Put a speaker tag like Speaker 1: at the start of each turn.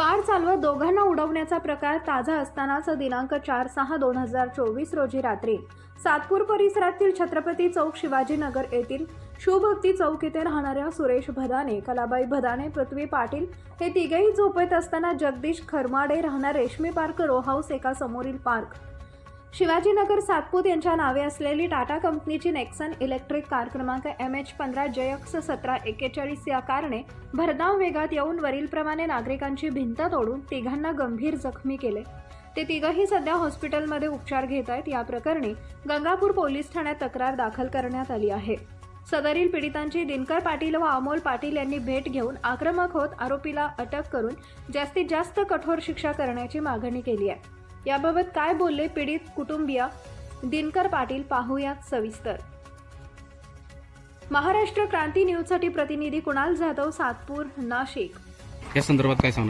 Speaker 1: Car चालवत दोघांना उडवण्याचा प्रकार ताजा असतानाच दिनांक 4/6/2024 रोजी रात्री सातपूर परिसरातील छत्रपती चौक शिवाजीनगर येथील शिवभक्ती चौक येथे राहणाऱ्या सुरेश भदाने, कलाबाई भदाने, पृथ्वी पाटील हे तिघेही झोपेत असताना जगदीश खरमाडे राहणार रेशमी पार्क रो हाऊस एका समोरील पार्क शिवाजीनगर सातपूर यांच्या नावे असलेली टाटा कंपनीची नेक्सन इलेक्ट्रिक कार क्रमांक MH15JX 1741 या कारने भरधाव वेगात येऊन वरीलप्रमाणे नागरिकांची भिंत तोडून तिघांना गंभीर जखमी केले। ते तिघही सध्या हॉस्पिटलमध्ये उपचार घेत आहेत। या प्रकरणी गंगापूर पोलीस ठाण्यात तक्रार दाखल करण्यात आली आहे। सदरील पीडितांची दिनकर पाटील व अमोल पाटील यांनी भेट घेऊन आक्रमक होत आरोपीला अटक करून जास्तीत जास्त कठोर शिक्षा करण्याची मागणी केली आहे। याबाबत काय बोलले पीडित कुटुंबीय दिनकर पाटील पाहूयात सविस्तर। महाराष्ट्र क्रांती न्यूजसाठी प्रतिनिधी कुणाल जाधव, सातपूर, नाशिक।
Speaker 2: या संदर्भात काय सांगणार?